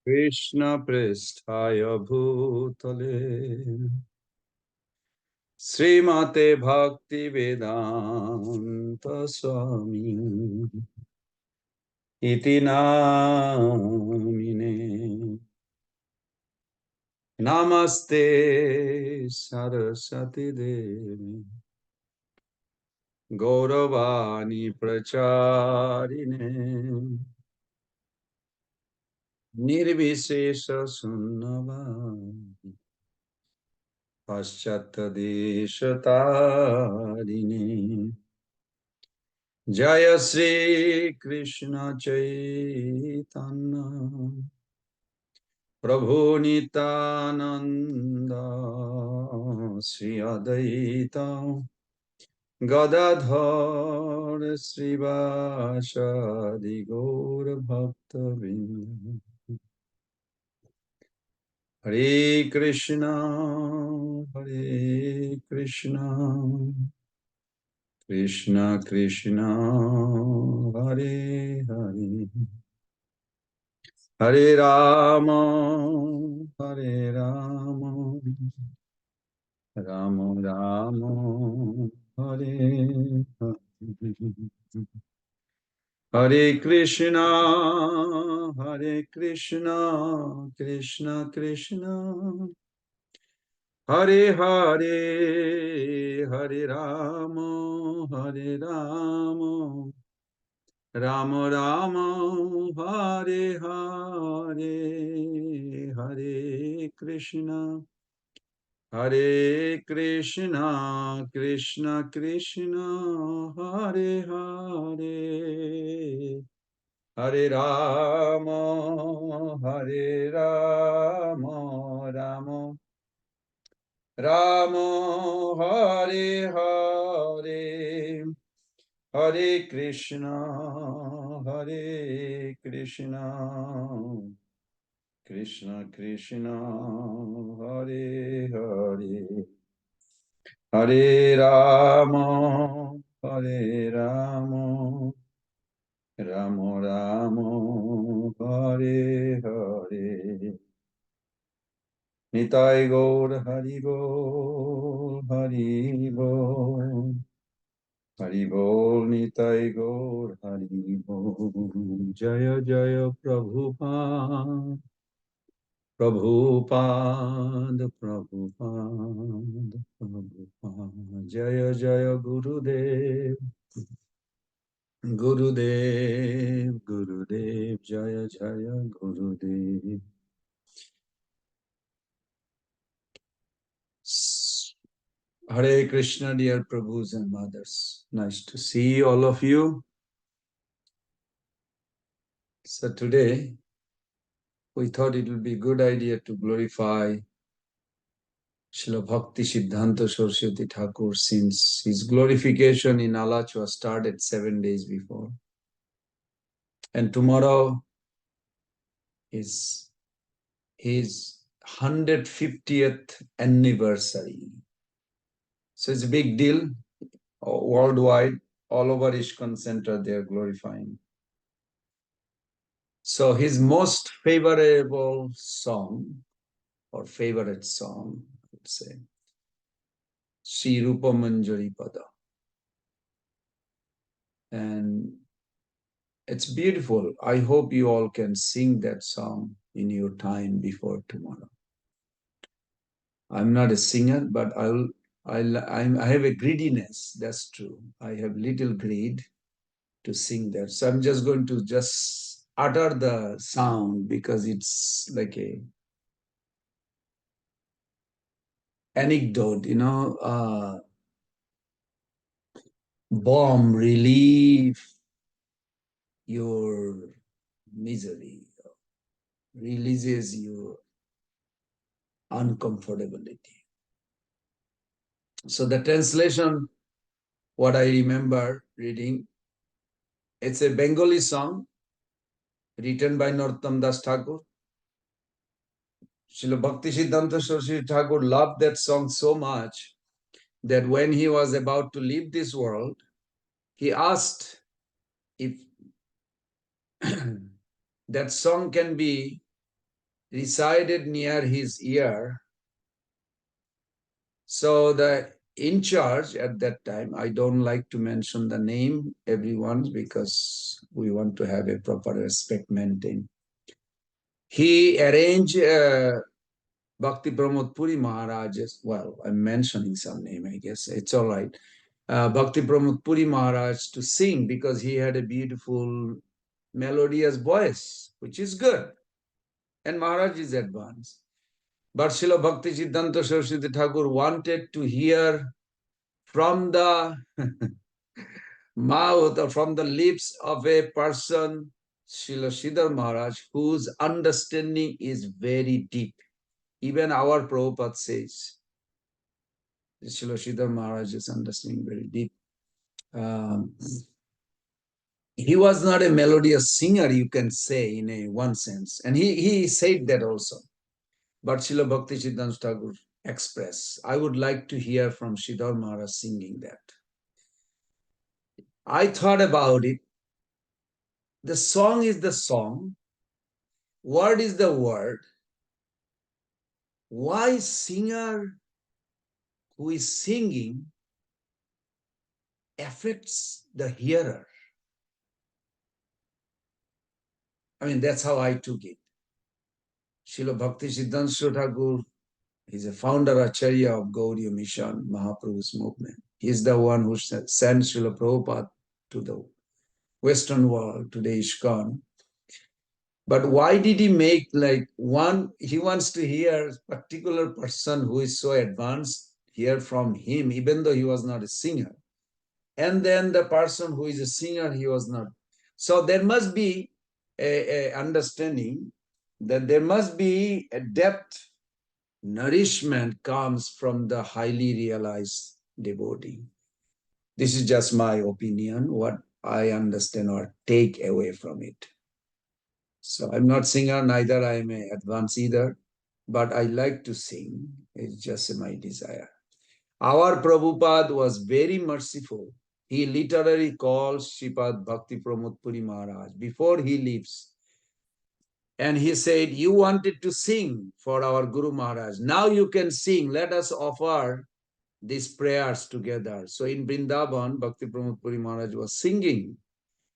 Krishna Prishthaya Bhutale Srimate Bhakti Vedanta Swami Iti Namine Namaste Saraswati Devi Gauravani Pracharine Nirvishesha Sunnavani Paschatadeshatarine Jaya Sri Krishna Chaitanya Prabhu Nityananda Sri Advaita Gadadhar Srivasadi Gaur Bhaktavinda Hare Krishna Hare Krishna Krishna Krishna Hare Hare Hare Rama Hare Rama Rama Rama Hare Hare Hare Krishna Krishna Krishna Hare Hare Hare Rama Rama Rama Hare Hare Hare Krishna Krishna Krishna Hare Hare Hare Rama Rama Rama Hare Hare Hare Krishna Krishna Krishna Hare Hare Hare Rama Rama Rama Hare Hare Nitai Gaur Hari Bol Hari Bol Hari Bol Nitai Gaur Hari Bol Jaya Jaya Prabhupada Prabhupada Prabhupada Prabhupada Jaya Jaya Gurudev Gurudev Gurudev Jaya Jaya Gurudev Hare Krishna, dear Prabhus and mothers. Nice to see all of you. So today, we thought it would be a good idea to glorify Srila Bhakti Siddhanta Saraswati Thakura, since his glorification in Alachua started 7 days before. And tomorrow is his 150th anniversary. So it's a big deal. Worldwide, all over ISKCON Center, they are glorifying. So his most favorable song, or favorite song, I would say, Sri Rupa Manjari Pada. And it's beautiful. I hope you all can sing that song in your time before tomorrow. I'm not a singer, but I have a greediness. That's true. I have little greed to sing that. So I'm just going to just utter the sound because it's like a anecdote, bomb relieve your misery, releases your uncomfortability. So the translation, what I remember reading, it's a Bengali song written by Narottam Das Thakur. Srila Bhakti Siddhanta Saraswati Thakur loved that song so much that when he was about to leave this world, he asked if that song can be recited near his ear. So the in charge at that time, I don't like to mention the name, everyone, because we want to have a proper respect maintained. He arranged Bhakti Pramod Puri Maharaj's, well, I'm mentioning some name, I guess. It's all right. Bhakti Pramod Puri Maharaj to sing because he had a beautiful, melodious voice, which is good. And Maharaj is advanced. But Srila Bhakti Siddhanta Saraswati Thakur wanted to hear from the mouth or from the lips of a person, Srila Sridhar Maharaj, whose understanding is very deep. Even our Prabhupada says, Srila Sridhar Maharaj is understanding very deep. Um, he was not a melodious singer, you can say, in a one sense. And he said that also. But Srila Bhakti Siddhanta Thakur expressed, I would like to hear from Sridhar Maharaj singing that. I thought about it. The song is the song, word is the word. Why singer who is singing affects the hearer? I mean, that's how I took it. Srila Bhakti Siddhanta Thakur, he's a founder Acharya of Gaudiya Mission, Mahaprabhu's movement. He's the one who sent Srila Prabhupada to the Western world, to the ISKCON. But why did he make like one, he wants to hear a particular person who is so advanced, hear from him, even though he was not a singer. And then the person who is a singer, he was not. So there must be a understanding that there must be a depth, nourishment comes from the highly realized devotee. This is just my opinion, what I understand or take away from it. So I'm not singer, neither I am a advanced either, but I like to sing. It's just my desire. Our Prabhupada was very merciful. He literally calls Sripad Bhakti Pramod Puri Maharaj before he leaves. And he said, you wanted to sing for our Guru Maharaj. Now you can sing. Let us offer these prayers together. So in Vrindavan, Bhakti Pramod Puri Maharaj was singing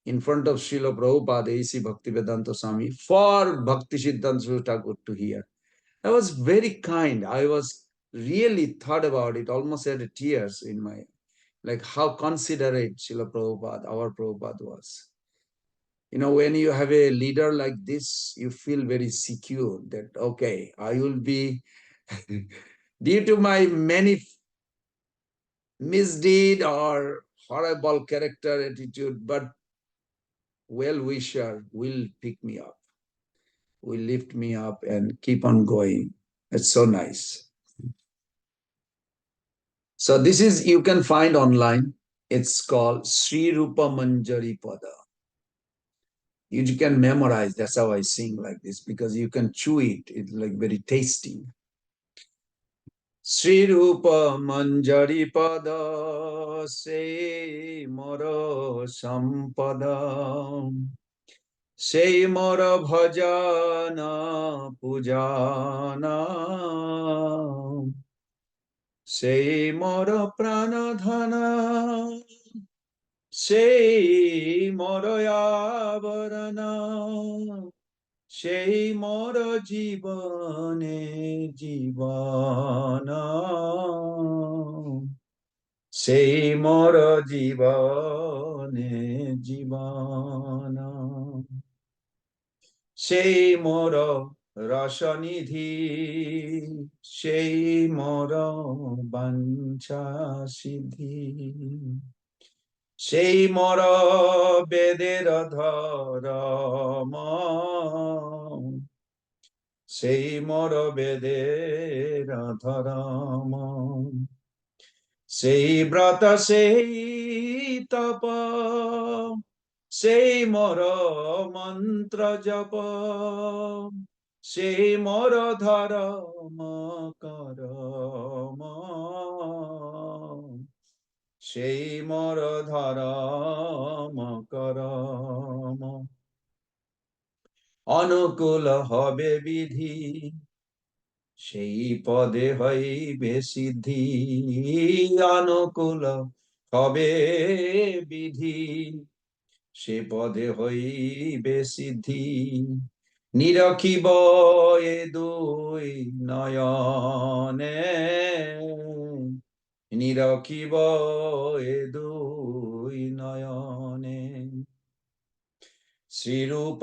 in front of Srila Prabhupada, A.C. Bhaktivedanta Swami, for Bhakti Siddhanta Saraswati Thakur to hear. I was very kind. I was really thought about it, almost had tears in my, like how considerate Srila Prabhupada, our Prabhupada was. You know, when you have a leader like this, you feel very secure that, okay, I will be, due to my many misdeed or horrible character attitude, but well-wisher will pick me up, will lift me up and keep on going. It's so nice. So this is, you can find online. It's called Sri Rupa Manjari Pada. You can memorize. That's how I sing like this, because you can chew it. It's like very tasty. Sri Rupa Manjari Pada Se Moro Sampada Se Moro Bhajana Pujana Se Moro Pranadhana Se Moro Yavarana সেই মর জীবনে জীবন সেই মর জীবনে জীবন সেই মর রসনিধি সেই মর বাঞ্ছা সিদ্ধি সেই মর বেদের ধরম সেই মর বেদের ধরম সেই ব্রত সেই তপ সেই মর মন্ত্র জপ সেই মর ধরম করম সেই মর ধরম করম অনুকূল হবে বিধি, সেই পদে হইবে সিদ্ধি। অনুকূল হবে বিধি, সে পদে হইবে সিদ্ধি। নিরখিব এ দুই নয়নে, নিরখিব এ দুই নয়নে। শ্রীরূপ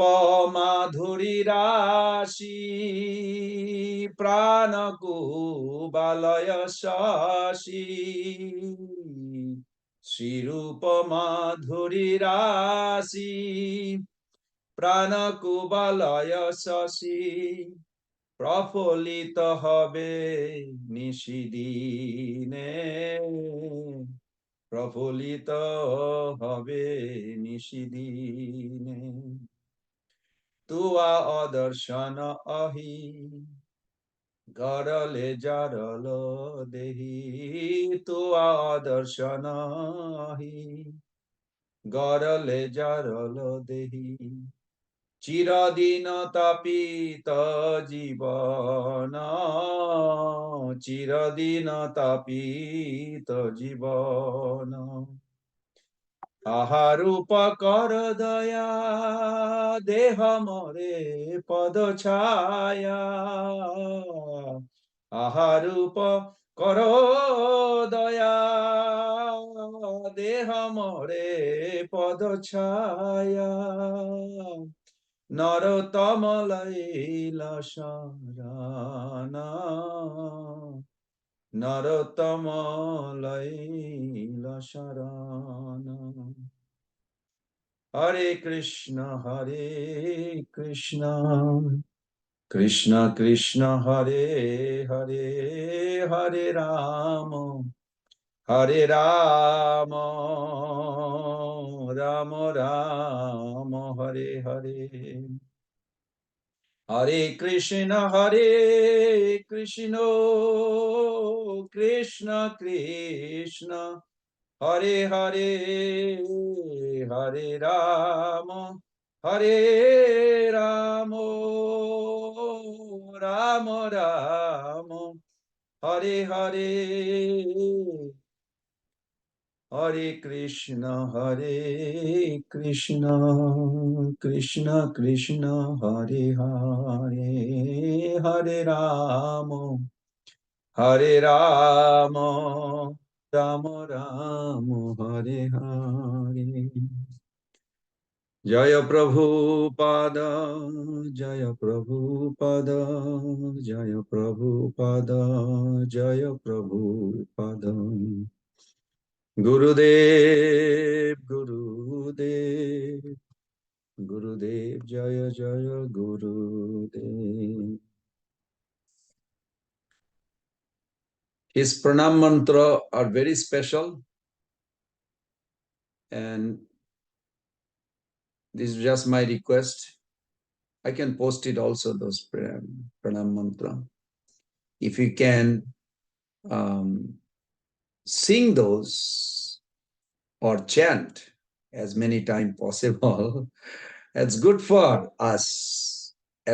মাধুরী রাশি, প্রাণ কুবালয় শশী। শ্রীরূপ মাধুরী রাশি, প্রাণ কুবালয় শশী। প্রফুল্লিত হবে নিশিদিনে, প্রফুল্লিত হবে নিশিদিনে। তুয়া অদর্শন অহি, গরলে জারল দেহি। তুয়া অদর্শন অহি, গরলে জারল দেহি। চিরদিন তাপিত জীবন, চিরদিন তাপিত জীবন। আহারূপ কর দয়া, দেহ মরে পদ ছায়া। আহারূপ কর দয়া, দেহ মরে পদ ছায়া। নরতম লইল শরণ, নরতম লইল শরণ। হরে কৃষ্ণ কৃষ্ণ কৃষ্ণ হরে হরে, হরে রাম রাম রাম হরে হরে। হরে কৃষ্ণ কৃষ্ণ কৃষ্ণ হরে হরে, হরে রাম রাম রাম হরে হরে। হরে কৃষ্ণ কৃষ্ণ কৃষ্ণ হরে হরে, হরে রাম রাম রাম হরে হরে। জয় প্রভুপাদ, জয় প্রভুপাদ, জয় প্রভুপাদ, জয় প্রভুপাদ। গুরুদেব গুরুদেব গুরুদেব, জয় জয় গুরুদেব। His pranam mantra are very special, and this is just my request. I can post it also, those pranam mantra. If you can sing those or chant as many times possible, it's good for us.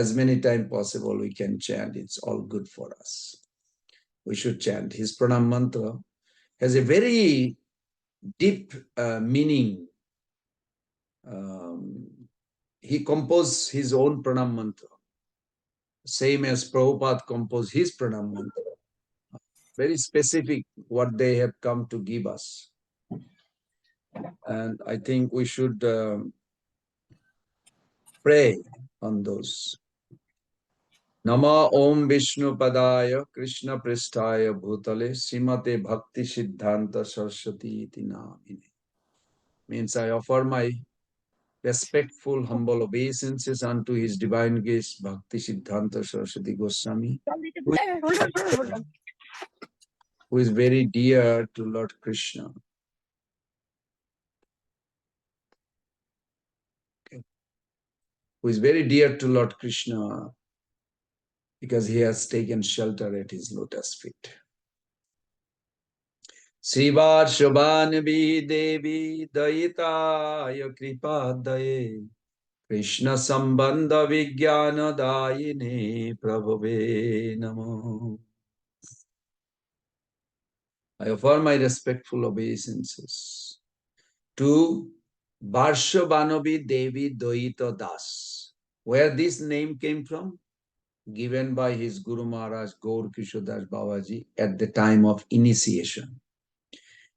As many times possible we can chant, it's all good for us. We should chant. His pranam mantra has a very deep meaning. He composed his own pranam mantra, same as Prabhupada composed his pranam mantra. Very specific what they have come to give us. And I think we should pray on those. Nama Om Vishnu Padaya Krishna Pristaya Bhutale Srimate Bhakti Siddhanta Saraswati iti namine. Means I offer my respectful, humble obeisances unto His Divine Grace Bhakti Siddhanta Saraswati Goswami, who is very dear to Lord Krishna. Okay. Who is very dear to Lord Krishna because he has taken shelter at his lotus feet. Srivar Shobhanavi Devi Dayitaya Kripa Daye Krishna Sambandha Vijnana Dayine Prabhave Namo. I offer my respectful obeisances to Varshabhanavi Devi Doita Das. Where this name came from? Given by his Guru Maharaj Gaur Kishodas Babaji at the time of initiation.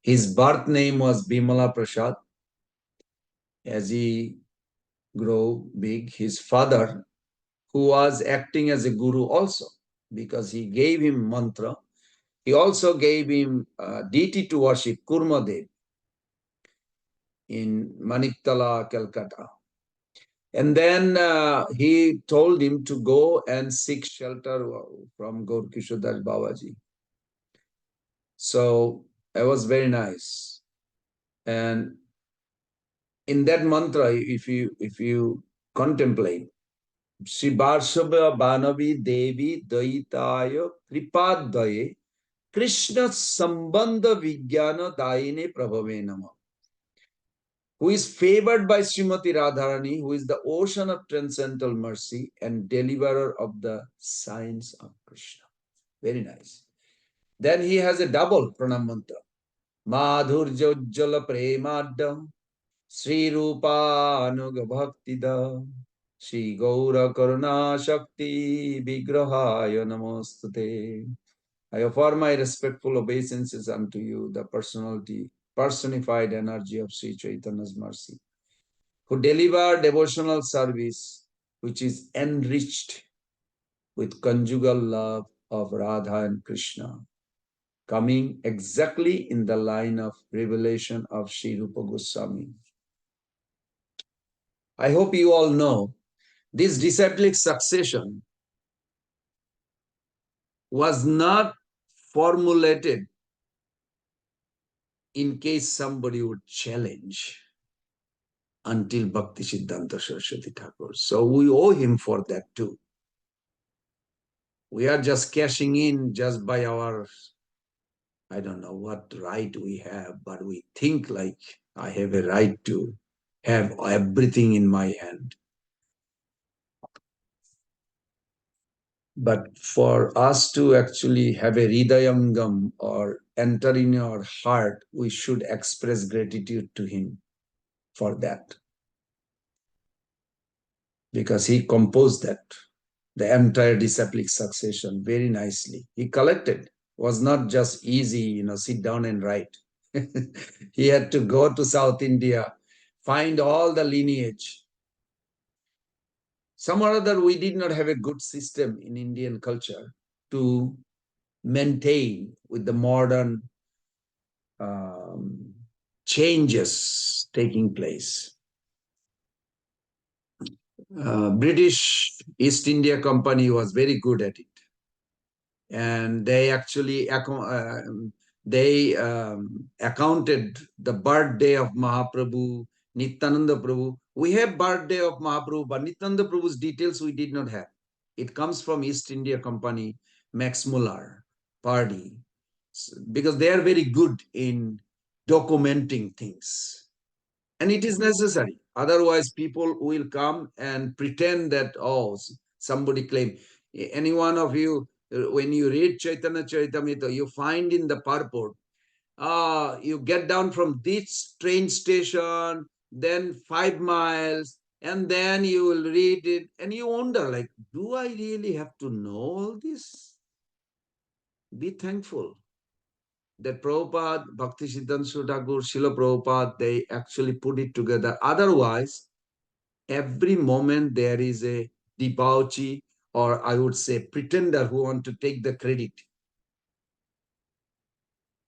His birth name was Bimala Prasad. As he grew big, his father, who was acting as a guru also, because he gave him mantra, he also gave him deity to worship, Kurma Dev, in Maniktala, Calcutta. And then he told him to go and seek shelter from Gaur Kishodas Babaji. So it was very nice. And in that mantra, if you contemplate, Shri Varshabha Banavi Devi Daitaya Kripaddaye Krishna Sambandha Vijnana Dayine Prabhave Nama, who is favored by Srimati Radharani, who is the ocean of transcendental mercy and deliverer of the signs of Krishna. Very nice. Then he has a double pranam mantra. Madhurya Ujjala Premadam Sri Rupa Anuga Bhaktida Shri Gaura Karuna Shakti Vigrahaya Namostate. I offer my respectful obeisances unto you, the personality, personified energy of Sri Chaitanya's mercy, who deliver devotional service which is enriched with conjugal love of Radha and Krishna, coming exactly in the line of revelation of Sri Rupa Goswami. I hope you all know this disciplic succession was not formulated in case somebody would challenge until Bhakti Siddhanta Saraswati Thakura. So we owe him for that too. We are just cashing in just by our, I don't know what right we have, but we think like I have a right to have everything in my hand. But for us to actually have a Hridayangam or enter in our heart, we should express gratitude to him for that. Because he composed that, the entire disciplic succession very nicely. He collected. Was not just easy, sit down and write. He had to go to South India, find all the lineage. Some or other, we did not have a good system in Indian culture to maintain with the modern changes taking place. British East India Company was very good at it. And they actually accounted the birthday of Mahaprabhu, Nityananda Prabhu. We have birthday of Mahaprabhu, but Nityananda Prabhu's details we did not have. It comes from East India Company, Max Muller party, because they are very good in documenting things. And it is necessary. Otherwise, people will come and pretend that, oh, somebody claimed. Any one of you, when you read Chaitanya Charitamrita, you find in the purport, you get down from this train station, then 5 miles, and then you will read it, and you wonder, like, do I really have to know all this? Be thankful that Prabhupada, Bhakti Siddhanta Thakur, Srila Prabhupada, they actually put it together. Otherwise, every moment there is a debauchee, or I would say pretender, who want to take the credit.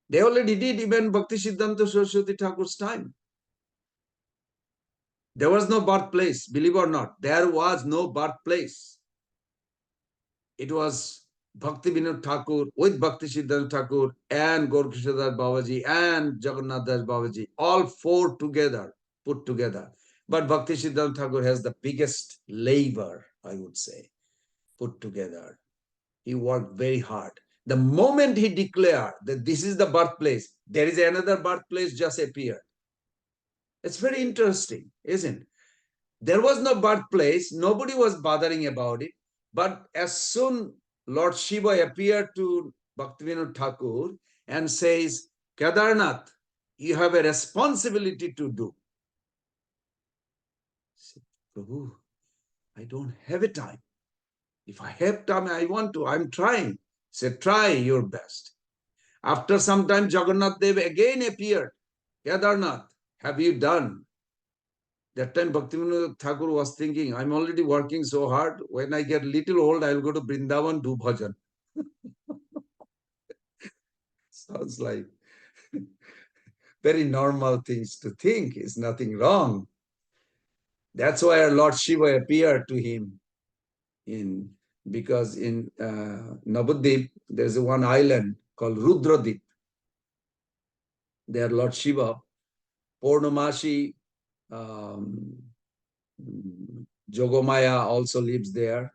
They already did even Bhakti Siddhanta Saraswati Thakur's time. There was no birthplace, believe or not. There was no birthplace. It was Bhakti Vinod Thakur with Bhakti Siddhanta Thakur and Gaur Kishodas Babaji and Jagannath Das Babaji, all four together, put together. But Bhakti Siddhanta Thakur has the biggest labor, I would say, put together. He worked very hard. The moment he declared that this is the birthplace, there is another birthplace just appeared. It's very interesting, isn't it? There was no birthplace. Nobody was bothering about it. But as soon Lord Shiva appeared to Bhaktivinoda Thakur and says, Kedarnath, you have a responsibility to do. He said, Prabhu, I don't have a time. If I have time, I want to. I'm trying. He said, try your best. After some time, Jagannath Dev again appeared. Kedarnath, have you done? That time Bhaktivinoda Thakur was thinking, I'm already working so hard. When I get little old, I'll go to Vrindavan, do bhajan. Sounds like very normal things to think. Is nothing wrong. That's why our Lord Shiva appeared to him in because in Navadvip there's one island called Rudradip. There Lord Shiva, Purnamashi, um, Jogomaya also lives there.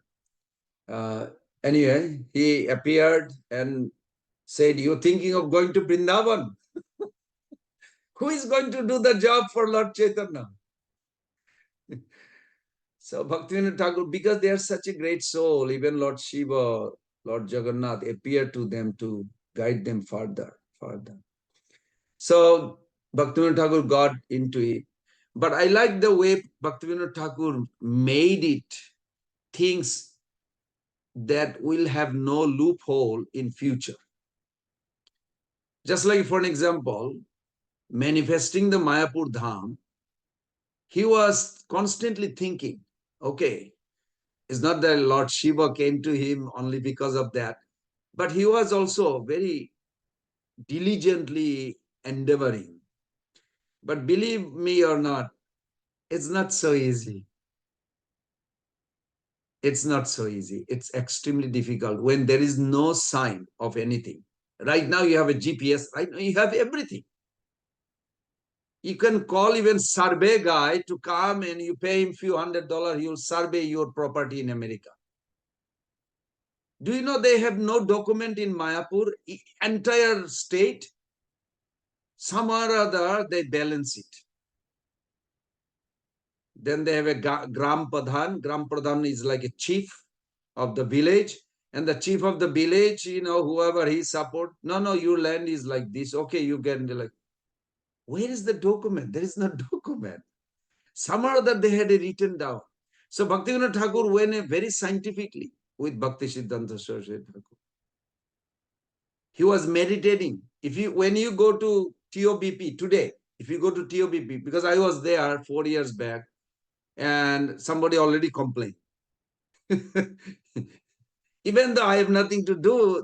Anyway, he appeared and said, you're thinking of going to Vrindavan? Who is going to do the job for Lord Chaitanya? So Bhaktivinoda Thakur, because they are such a great soul, even Lord Shiva, Lord Jagannath appeared to them to guide them further. So Bhaktivinoda Thakur got into it. But I like the way Bhaktivinoda Thakur made it things that will have no loophole in future. Just like, for an example, manifesting the Mayapur Dham, he was constantly thinking, okay, it's not that Lord Shiva came to him only because of that, but he was also very diligently endeavoring. But believe me or not, it's not so easy. It's not so easy. It's extremely difficult when there is no sign of anything. Right now you have a GPS, right now you have everything. You can call even survey guy to come and you pay him few $100, he will survey your property in America. Do you know they have no document in Mayapur, entire state? Somehow or other, they balance it. Then they have a Gram Pradhan. Gram Pradhan is like a chief of the village. And the chief of the village, whoever he support, no, your land is like this. Okay, you get like, where is the document? There is no document. Somehow or other they had it written down. So Bhaktivinoda Thakur went very scientifically with Bhakti Siddhanta Saraswati Thakur. He was meditating. When you go to TOBP today, if you go to TOBP, because I was there 4 years back, and somebody already complained. Even though I have nothing to do,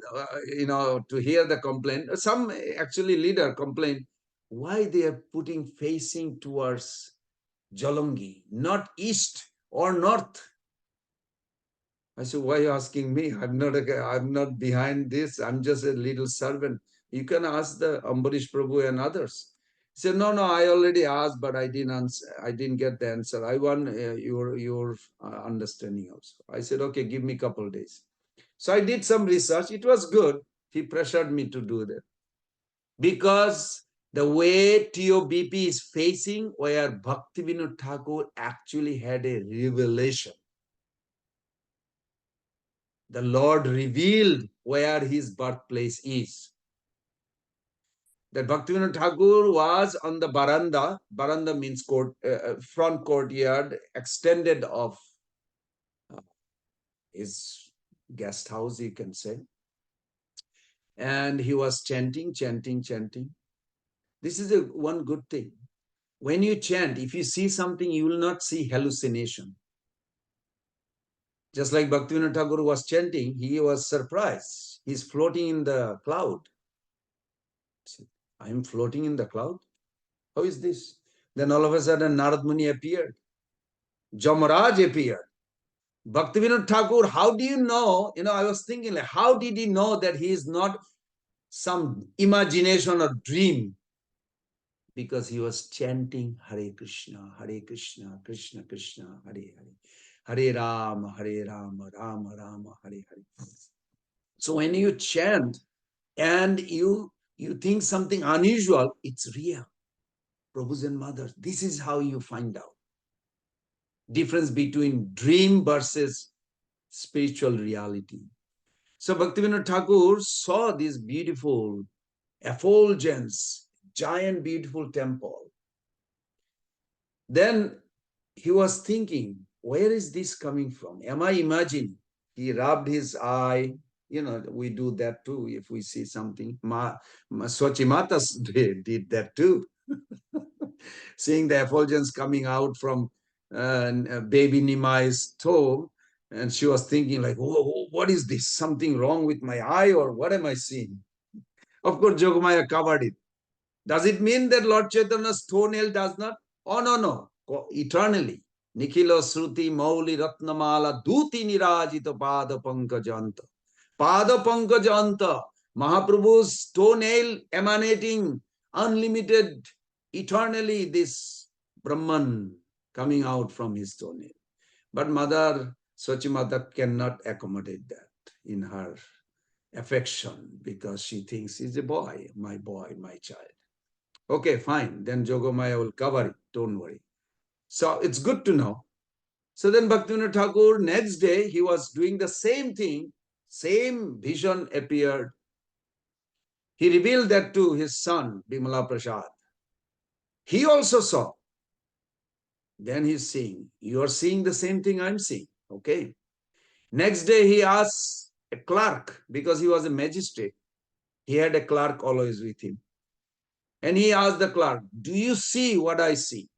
to hear the complaint, some actually leader complained, why they are putting facing towards Jalongi, not east or north. I said, why are you asking me? I'm not behind this. I'm just a little servant. You can ask the Ambarish Prabhu and others. He said, no, I already asked, but I didn't answer. I didn't get the answer. I want your understanding also. I said, okay, give me a couple of days. So I did some research. It was good. He pressured me to do that. Because the way TOBP is facing, where Bhaktivinoda Thakur actually had a revelation. The Lord revealed where his birthplace is. That Bhaktivinoda Thakur was on the baranda. Baranda means front courtyard, extended of his guest house, you can say. And he was chanting. This is one good thing. When you chant, if you see something, you will not see hallucination. Just like Bhaktivinoda Thakur was chanting, he was surprised. He's floating in the cloud. I am floating in the cloud? How is this? Then all of a sudden Narad Muni appeared. Jamaraj appeared. Bhaktivinoda Thakur, how do you know? I was thinking, like, how did he know that he is not some imagination or dream? Because he was chanting Hare Krishna, Krishna Krishna, Hare Hare. Hare Rama, Rama Rama, Hare Hare. So when you chant and you think something unusual, it's real. Prabhus and mothers, this is how you find out. difference between dream versus spiritual reality. So Bhaktivinoda Thakur saw this beautiful effulgence, giant beautiful temple. Then he was thinking, where is this coming from? Am I imagining? He rubbed his eye. You know, we do that too if we see something. Swachimatas did that too. Seeing the effulgence coming out from baby Nimai's toe, and she was thinking like, whoa, what is this? Something wrong with my eye, or what am I seeing? Of course, Jogamaya covered it. Does it mean that Lord Chaitanya's toenail does not? Oh, no, no. Eternally. Nikhila Sruti Mauli Ratnamala Duti Nirajita Pada Pankajanta. Pada Pankajanta. Mahaprabhu's toenail emanating unlimited, eternally this Brahman coming out from his toenail. But Mother Swachimata cannot accommodate that in her affection because she thinks he's a boy, my child. Okay, fine. Then Jogomaya will cover it. Don't worry. So it's good to know. So then Bhaktivinoda Thakur, next day, he was doing the same thing. Same vision appeared. He revealed that to his son, Bimala Prasad. He also saw. Then he's seeing. You are seeing the same thing I'm seeing. Okay. Next day, he asks a clerk, because he was a magistrate. He had a clerk always with him. And he asked the clerk, do you see what I see?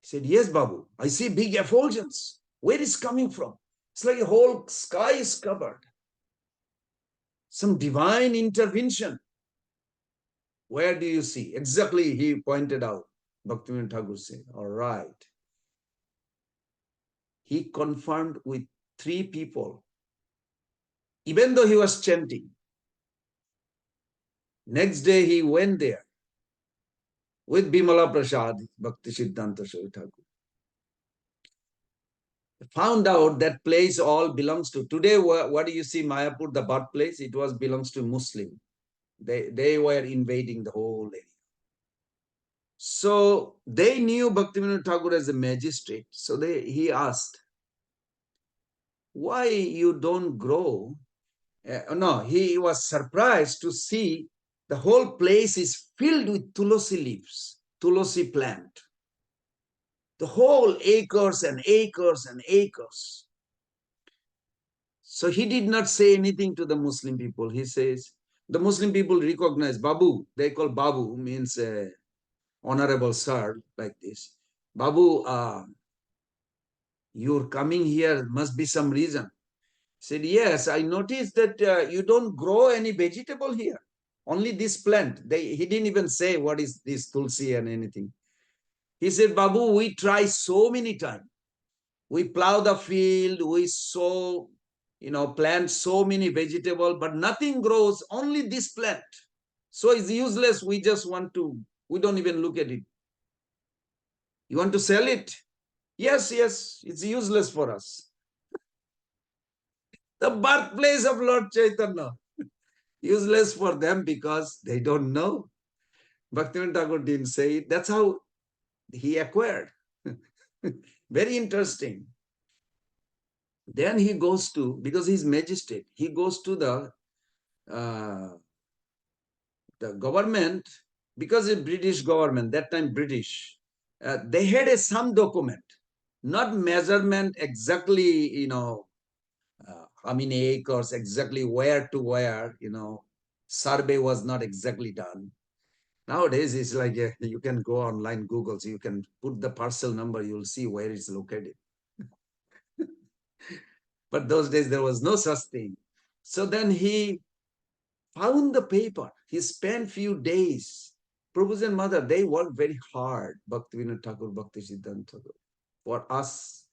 He said, yes, Babu, I see big effulgence. Where is it coming from? It's like a whole sky is covered. Some divine intervention. Where do you see? Exactly, he pointed out. Bhaktivinoda Thakur said, all right. He confirmed with 3 people, even though he was chanting. Next day, he went there with Bimala Prasad, Bhakti Siddhanta Saraswati Thakura. Found out that place all belongs to, today what do you see, Mayapur, the birthplace, it was belongs to Muslim. They were invading the whole area. So they knew Bhaktivinoda Thakur as a magistrate. So he asked, why you don't grow? No, he was surprised to see the whole place is filled with tulsi leaves, tulsi plant. The whole acres and acres and acres. So he did not say anything to the Muslim people. He says, the Muslim people recognize Babu. They call Babu, means honorable sir, like this. Babu, you're coming here, must be some reason. He said, yes, I noticed that you don't grow any vegetable here. Only this plant. He didn't even say what is this tulsi and anything. He said, Babu, we try so many times. We plow the field, we sow, plant so many vegetables, but nothing grows, only this plant. So it's useless. We don't even look at it. You want to sell it? Yes, it's useless for us. The birthplace of Lord Chaitanya. Useless for them because they don't know. Bhaktivinoda Thakur didn't say it. That's how he acquired. Very interesting. Then he goes to, because he's magistrate, he goes to the government, because the British government, that time British, they had some document, not measurement exactly, how many acres, exactly where to where, survey was not exactly done. Nowadays, it's like you can go online, Google, so you can put the parcel number, you'll see where it's located. But those days, there was no such thing. So then he found the paper. He spent few days. Prabhuji and Mother, they worked very hard, Bhaktivinoda Thakur, Bhakti Siddhanta Thakur, for us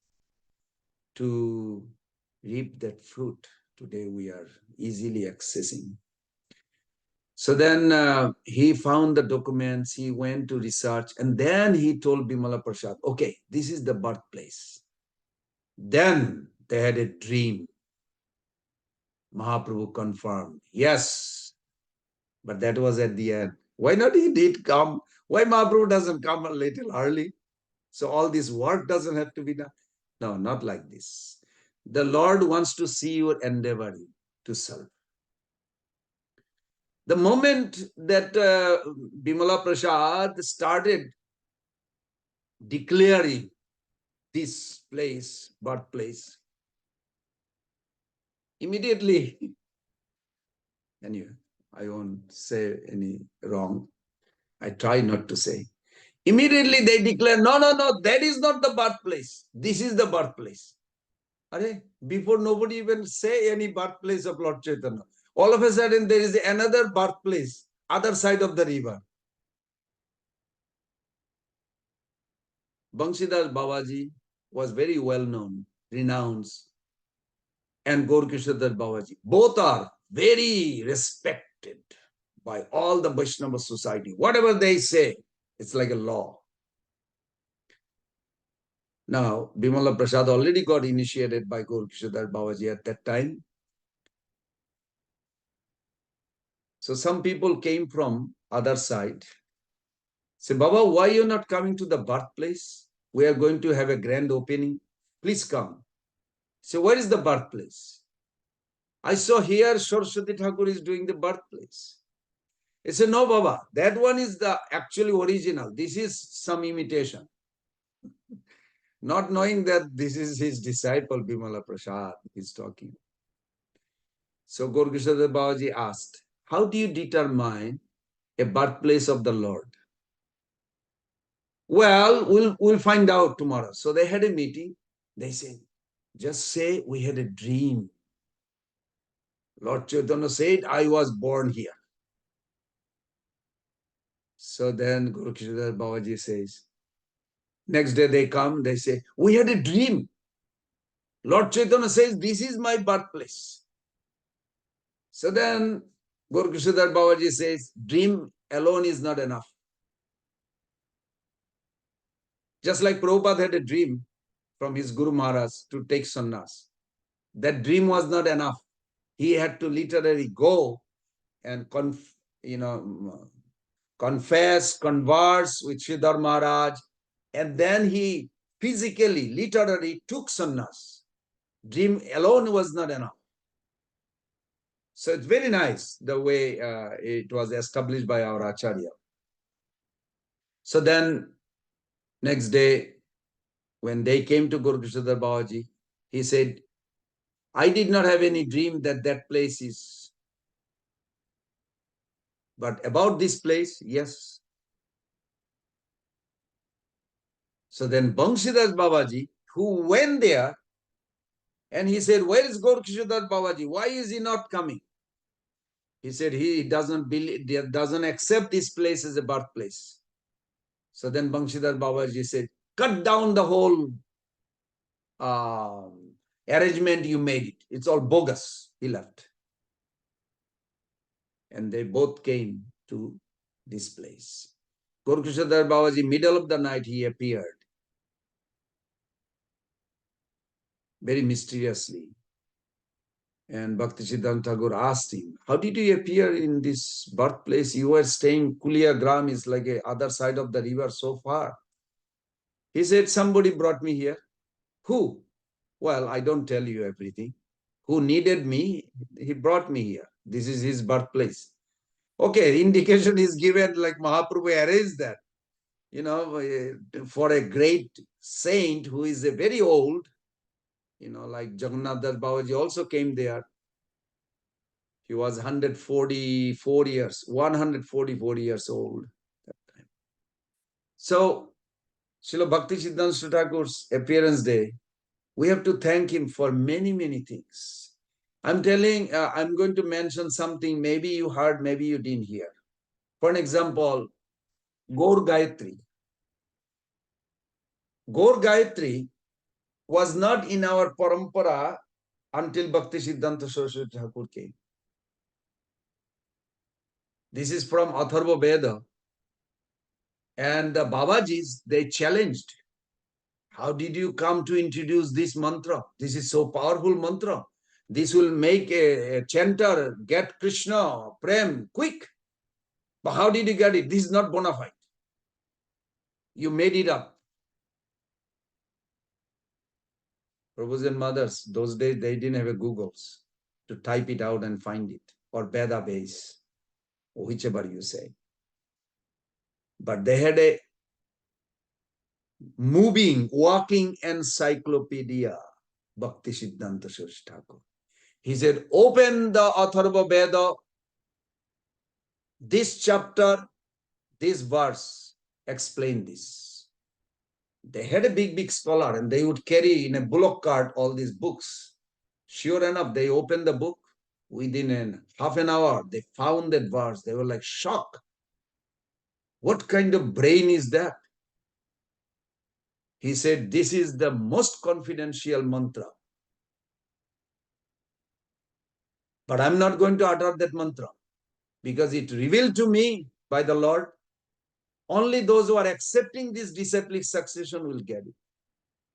to reap that fruit. Today we are easily accessing. So then he found the documents, he went to research, and then he told Bimala Prasad, okay, this is the birthplace. Then they had a dream. Mahaprabhu confirmed, yes, but that was at the end. Why not he did come? Why Mahaprabhu doesn't come a little early? So all this work doesn't have to be done. No, not like this. The Lord wants to see you endeavoring to serve. The moment that Bimala Prasad started declaring this place, birthplace, immediately, anyway, I won't say any wrong. I try not to say. Immediately they declare, no, no, no, that is not the birthplace. This is the birthplace. Before nobody even say any birthplace of Lord Chaitanya. All of a sudden there is another birthplace, other side of the river. Banshidas Babaji was very well known, renowned, and Gaurkishadhar Babaji. Both are very respected by all the Vaishnava society. Whatever they say, it's like a law. Now, Bimala Prasad already got initiated by Gaurkishadhar Babaji at that time. So some people came from other side. Say, Baba, why you not coming to the birthplace? We are going to have a grand opening. Please come. So where is the birthplace? I saw here Saraswati Thakura is doing the birthplace. He said, no, Baba, that one is the actually original. This is some imitation. Not knowing that this is his disciple, Bimala Prasad, is talking. So Gaurkishadhar Babaji asked, how do you determine a birthplace of the Lord? Well, we'll find out tomorrow. So they had a meeting. They said, just say we had a dream. Lord Chaitanya said, I was born here. So then Guru Kishore Babaji says, next day they come, they say, we had a dream. Lord Chaitanya says, this is my birthplace. So then Guru Kishore Babaji says, dream alone is not enough. Just like Prabhupada had a dream from his Guru Maharaj to take sannyas. That dream was not enough. He had to literally go and confess, converse with Sridhar Maharaj, and then he physically, literally took sannyas. Dream alone was not enough. So it's very nice the way it was established by our Acharya. So then next day, when they came to Guru Kishore Babaji, he said, I did not have any dream that that place is. But about this place, yes. So then Banshidas Babaji, who went there, and he said, where is Gaurkishadhar Babaji? Why is he not coming? He said, he doesn't accept this place as a birthplace. So then Banshidas Babaji said, cut down the whole arrangement you made it. It's all bogus. He left. And they both came to this place. Gaurkishadhar Babaji, middle of the night, he appeared. Very mysteriously. And Bhakti Siddhanta Thakur asked him, how did you appear in this birthplace? You were staying, Kulia Gram is like a other side of the river so far. He said, somebody brought me here. Who? Well, I don't tell you everything. Who needed me, he brought me here. This is his birthplace. Okay, indication is given like Mahaprabhu arranged that. For a great saint who is a very old, like Jagannath Das Babaji also came there. He was 144 years old that time. So, Srila Bhakti Siddhanta Thakur's appearance day, we have to thank him for many, many things. I'm going to mention something maybe you heard, maybe you didn't hear. For an example, Gaur Gayatri. Gaur Gayatri was not in our parampara until Bhakti Siddhanta Saraswati Thakur came. This is from Atharva Veda. And the Babajis, they challenged. How did you come to introduce this mantra? This is so powerful mantra. This will make a chanter get Krishna, Prem, quick. But how did you get it? This is not bona fide. You made it up. Prabhus and mothers, those days they didn't have a Googles to type it out and find it, or database, or whichever you say. But they had a moving, walking encyclopedia, Bhakti Siddhanta Saraswati Thakura. He said, open the Atharva Veda, this chapter, this verse, explain this. They had a big scholar and they would carry in a bullock cart all these books. Sure enough, they opened the book. Within half an hour, they found that verse. They were like shocked. What kind of brain is that? He said, this is the most confidential mantra. But I'm not going to utter that mantra because it revealed to me by the Lord. Only those who are accepting this disciplic succession will get it.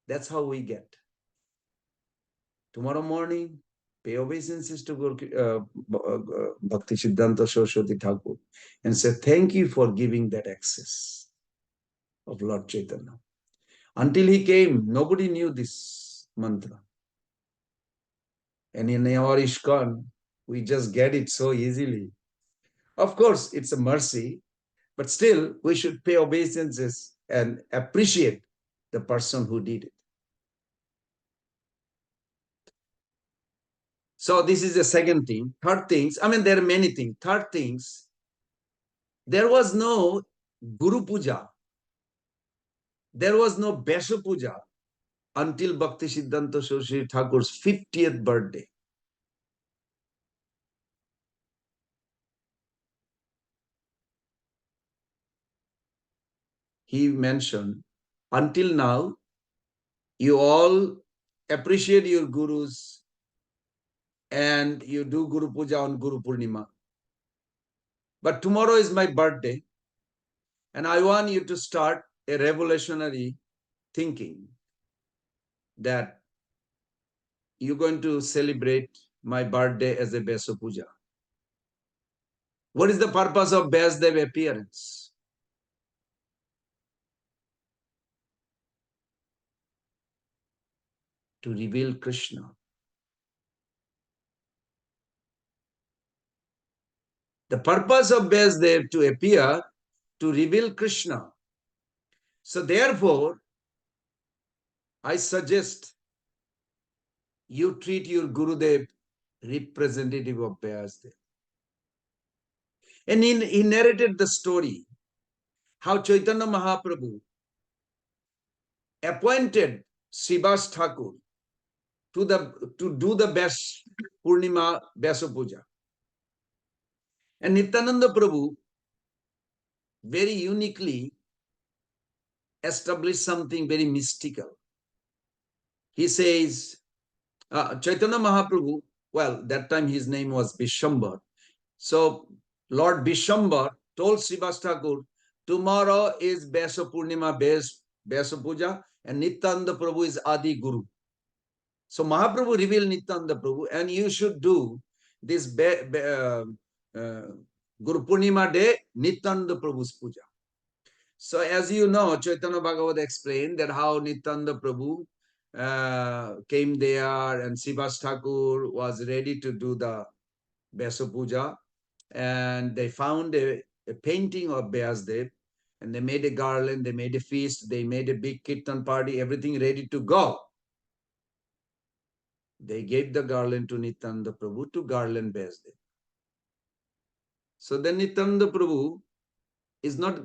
That's how we get. Tomorrow morning, pay obeisances to Bhakti Siddhanta Saraswati Thakura and say, thank you for giving that access of Lord Chaitanya. Until he came, nobody knew this mantra. And in our ISKCON, we just get it so easily. Of course, it's a mercy, but still, we should pay obeisances and appreciate the person who did it. So this is the second thing. Third things, I mean, there are many things. Third things, there was no Guru Puja. There was no Besha Puja until Bhakti Siddhanta Saraswati Thakur's 50th birthday. He mentioned, until now, you all appreciate your gurus and you do Guru Puja on Guru Purnima. But tomorrow is my birthday, and I want you to start a revolutionary thinking that you're going to celebrate my birthday as a Beso Puja. What is the purpose of Vyasdev appearance? To reveal Krishna. The purpose of Vyasdev to appear to reveal Krishna. So therefore, I suggest you treat your Gurudev representative of Vyasdev. And he narrated the story how Chaitanya Mahaprabhu appointed Srivas Thakur to do the best Purnima Vyasa Puja. And Nityananda Prabhu very uniquely established something very mystical. He says, Chaitanya Mahaprabhu, well, that time his name was Vishwambar. So Lord Vishwambar told Srivas Thakur, tomorrow is Vyasa Purnima Vyasa Puja and Nityananda Prabhu is Adi Guru. So Mahaprabhu revealed Nityananda Prabhu and you should do this Guru Purnima day, Nityananda Prabhu's puja. So as you know, Chaitanya Bhagavad explained that how Nityananda Prabhu came there and Srivas Thakur was ready to do the Vyasa Puja, and they found a painting of Vyasdev and they made a garland, they made a feast, they made a big kirtan party, everything ready to go. They gave the garland to Nityananda Prabhu to garland Vyasdev. So then Nityananda Prabhu is not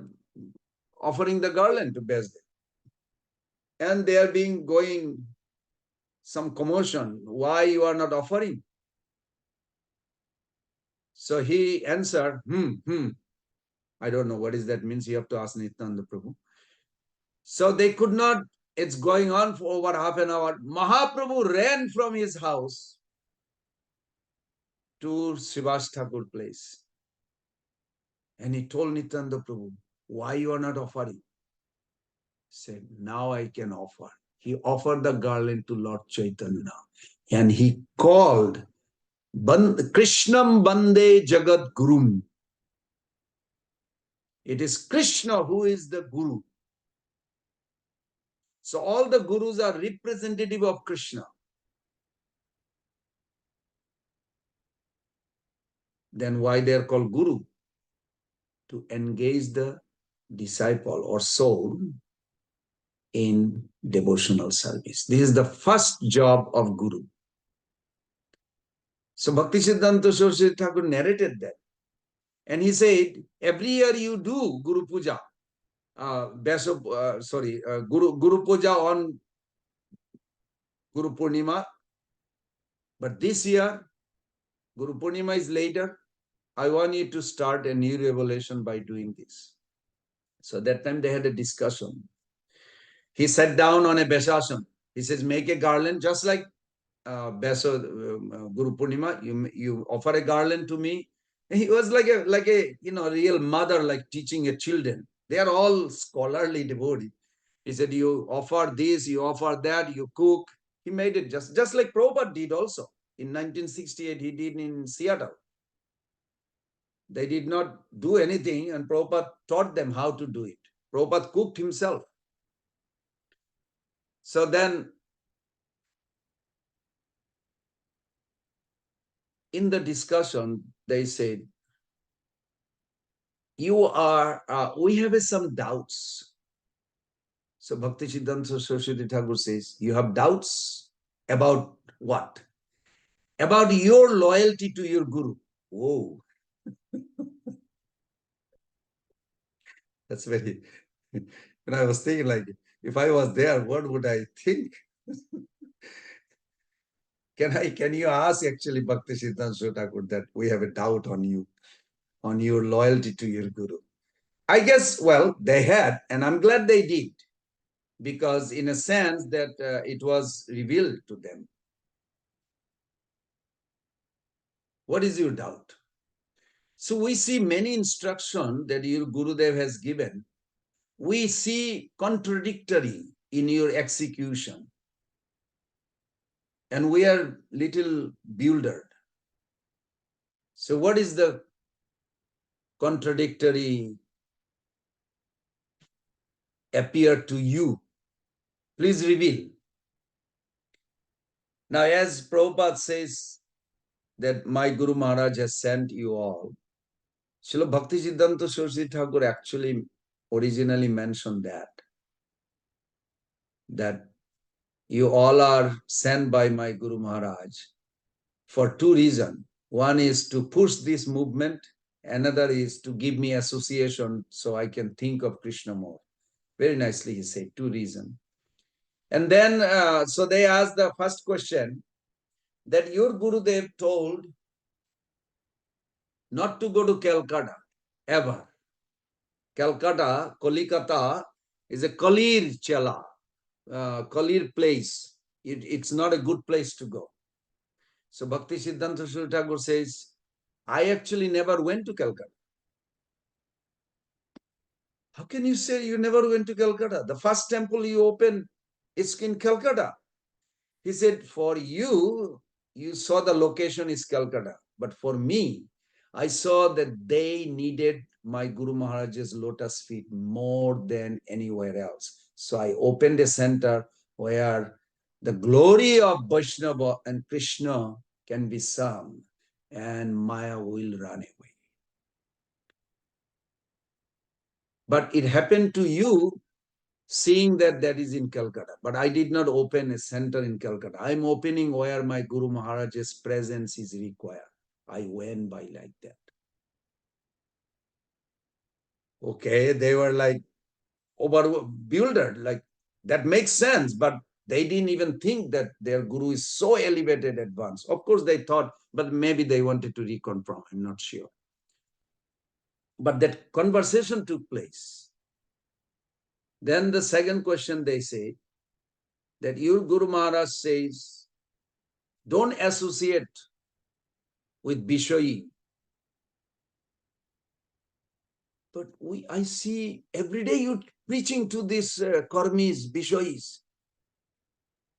offering the garland to Vyasdev. And they are going some commotion. Why you are not offering? So he answered, I don't know what is that means. You have to ask Nityananda Prabhu. So they could not, it's going on for over half an hour. Mahaprabhu ran from his house to Srivas Thakur place. And he told Nityananda Prabhu, why you are not offering? He said, now I can offer. He offered the garland to Lord Chaitanya. And he called Krishnam Bande Jagat Gurum. It is Krishna who is the Guru. So all the gurus are representative of Krishna. Then why they are called guru? To engage the disciple or soul in devotional service. This is the first job of guru. So Bhakti Siddhanta Saraswati Thakura narrated that. And he said, every year you do Guru Puja, Guru Puja on Guru Purnima. But this year, Guru Purnima is later. I want you to start a new revelation by doing this. So that time they had a discussion. He sat down on a Besasana. He says, make a garland just like Guru Purnima. You offer a garland to me. And he was like a real mother, like teaching a children. They are all scholarly devotees. He said, you offer this, you offer that, you cook. He made it just like Prabhupada did also. In 1968, he did in Seattle. They did not do anything, and Prabhupada taught them how to do it. Prabhupada cooked himself. So then, in the discussion, they said, we have some doubts. So Bhakti Siddhanta Saraswati Thakura says, you have doubts about what? About your loyalty to your guru. Whoa. That's very, when I was thinking like, if I was there, what would I think? Can you ask actually Bhakti Siddhanta Saraswati Thakura that we have a doubt on you, on your loyalty to your guru? I guess, well, they had, and I'm glad they did, because in a sense that it was revealed to them. What is your doubt? So we see many instructions that your Gurudev has given. We see contradictory in your execution. And we are little bewildered. So what is the contradictory appear to you? Please reveal. Now, as Prabhupada says that my Guru Maharaj has sent you all, Srila Bhakti Siddhanta Saraswati Thakura actually originally mentioned that you all are sent by my Guru Maharaj for two reasons. One is to push this movement, another is to give me association so I can think of Krishna more. Very nicely he said, two reasons. And then, so they asked the first question, that your Gurudev told not to go to Calcutta, ever. Calcutta, Kolikata, is a Kalir Chala, Kalir place. It's not a good place to go. So Bhakti Siddhanta Saraswati Thakura says, I actually never went to Calcutta. How can you say you never went to Calcutta? The first temple you opened is in Calcutta. He said, for you, you saw the location is Calcutta. But for me, I saw that they needed my Guru Maharaj's lotus feet more than anywhere else. So I opened a center where the glory of Vaishnava and Krishna can be sung and Maya will run away. But it happened to you seeing that is in Calcutta. But I did not open a center in Calcutta. I'm opening where my Guru Maharaj's presence is required. I went by like that. Okay, they were like bewildered, like that makes sense, but they didn't even think that their Guru is so elevated advanced. Of course, they thought, but maybe they wanted to reconfirm. I'm not sure. But that conversation took place. Then the second question they say, that your Guru Maharaj says, don't associate with Bishoyi. But I see every day you preaching to these Karmis, Bishoyis.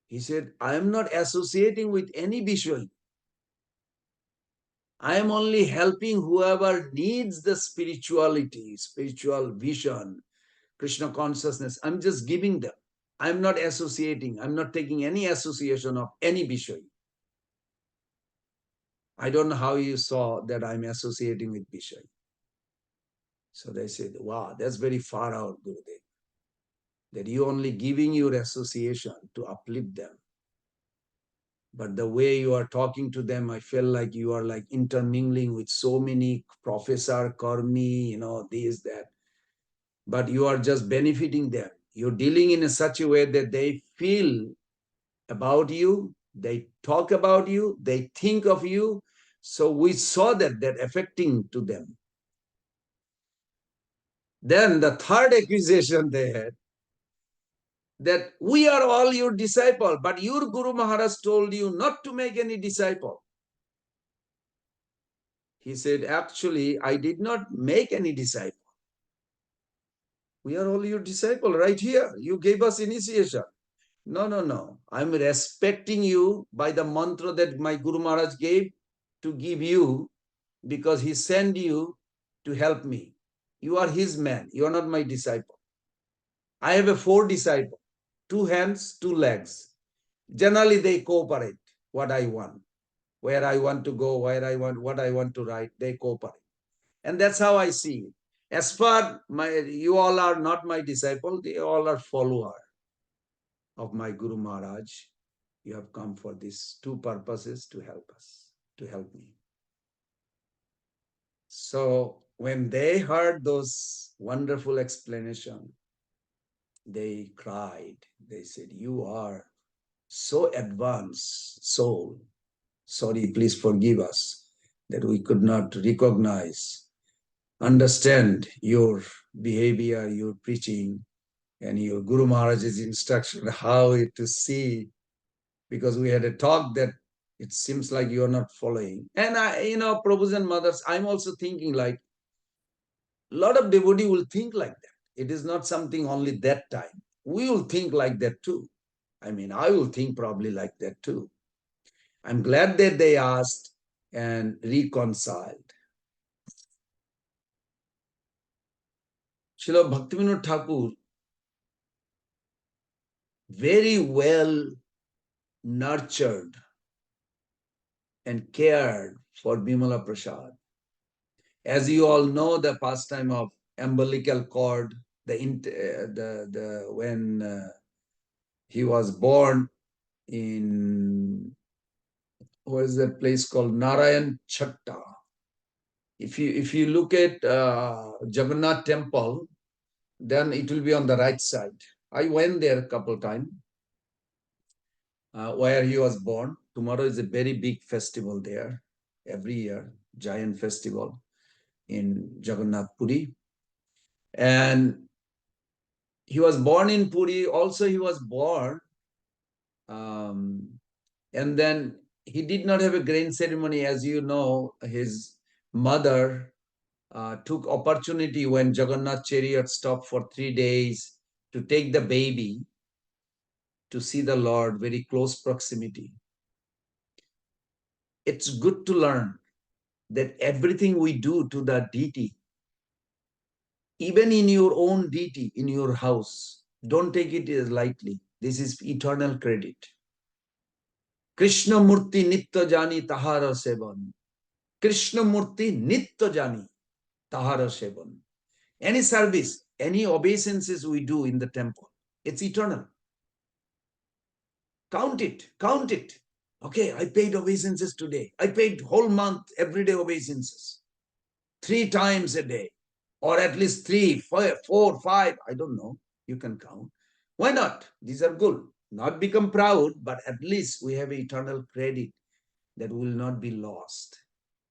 He said, I am not associating with any Bishoyi. I am only helping whoever needs the spirituality, spiritual vision, Krishna consciousness. I'm just giving them. I'm not associating, I'm not taking any association of any Bishoy. I don't know how you saw that I'm associating with Bishoy. So they said, wow, that's very far out, Gurudev. That you only giving your association to uplift them. But the way you are talking to them, I feel like you are like intermingling with so many professor, karmi, this, that. But you are just benefiting them. You're dealing in such a way that they feel about you, they talk about you, they think of you. So we saw that affecting to them. Then the third accusation they had, that we are all your disciple, but your Guru Maharaj told you not to make any disciple. He said, actually, I did not make any disciple. We are all your disciple right here. You gave us initiation. No, no, no. I'm respecting you by the mantra that my Guru Maharaj gave to give you, because he sent you to help me. You are his man. You are not my disciple. I have 4 disciples, 2 hands, 2 legs. Generally, they cooperate what I want, where I want to go, what I want to write, they cooperate. And that's how I see it. As far you all are not my disciple, they all are follower of my Guru Maharaj. You have come for these 2 purposes to help us, to help me. So when they heard those wonderful explanation, they cried. They said, you are so advanced soul. Sorry, please forgive us that we could not recognize, understand your behavior, your preaching, and your Guru Maharaj's instruction, how to see, because we had a talk that it seems like you're not following. And Prabhus and mothers, I'm also thinking like, a lot of devotee will think like that. It is not something only that time. We will think like that too. I mean, I will think probably like that too. I'm glad that they asked and reconciled. Srila Bhaktivinoda Thakur, very well nurtured and cared for Bimala Prasad. As you all know, the pastime of umbilical cord, when he was born in, what is that place called, Narayan Chatta. If you look at Jagannath temple, then it will be on the right side. I went there a couple times, where he was born. Tomorrow is a very big festival there, every year, giant festival in Jagannath Puri. And he was born in Puri. Also, he was born, and then he did not have a grain ceremony. As you know, his mother took opportunity when Jagannath chariot stopped for 3 days to take the baby to see the Lord, very close proximity. It's good to learn that everything we do to the deity, even in your own deity, in your house, don't take it as lightly. This is eternal credit. Krishna Murti Nitya Jani Tahara Sevan. Krishna Murti Nitya Jani Tahara Sevan. Any service, any obeisances we do in the temple, it's eternal. Count it, count it. Okay, I paid obeisances today. I paid whole month, everyday obeisances. 3 times a day, or at least 3, 4, 5, I don't know. You can count. Why not? These are good. Not become proud, but at least we have eternal credit that will not be lost.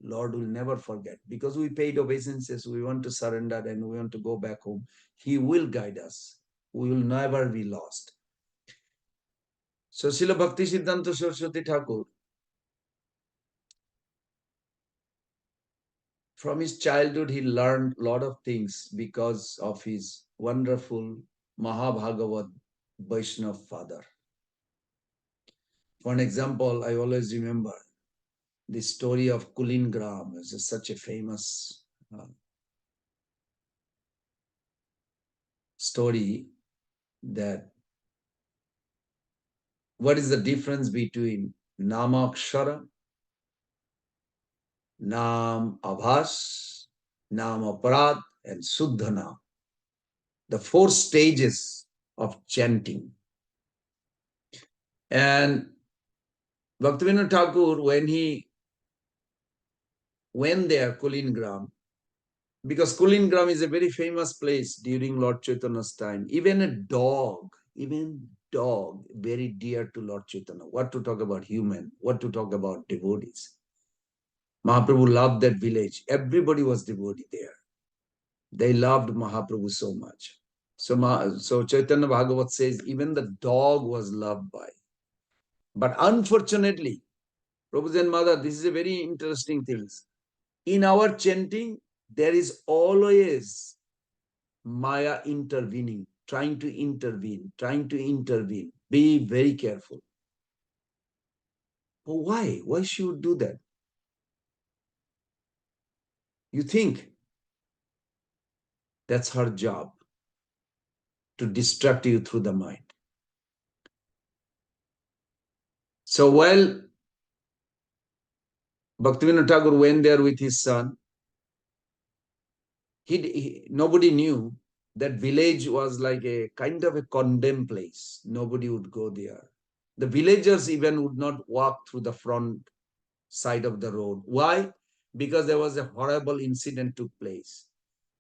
Lord will never forget, because we paid obeisances, we want to surrender and we want to go back home. He will guide us. We will never be lost. So Srila Bhakti Siddhanta Saraswati Thakur, from his childhood, he learned a lot of things because of his wonderful Mahabhagavad Vaishnav father. For an example, I always remember the story of Kulingram. It's such a famous story that What is the difference between Namakshara, Nam Abhas, Nam Aparad, and Suddhana? The four stages of chanting. And Bhaktivinoda Thakur, when he went there, Kulingram, because Kulingram is a very famous place during Lord Chaitanya's time. Even dog, very dear to Lord Chaitanya. What to talk about human? What to talk about devotees? Mahaprabhu loved that village. Everybody was devotee there. They loved Mahaprabhu so much. So Chaitanya Bhagavat says even the dog was loved by. But unfortunately, Prabhuji and Mother, this is a very interesting thing. In our chanting, there is always Maya intervening, trying to intervene. Be very careful. But why? Why she would do that? You think that's her job, to distract you through the mind. So while Bhaktivinoda Thakur went there with his son, nobody knew that village was like a kind of a condemned place. Nobody would go there. The villagers even would not walk through the front side of the road. Why? Because there was a horrible incident took place.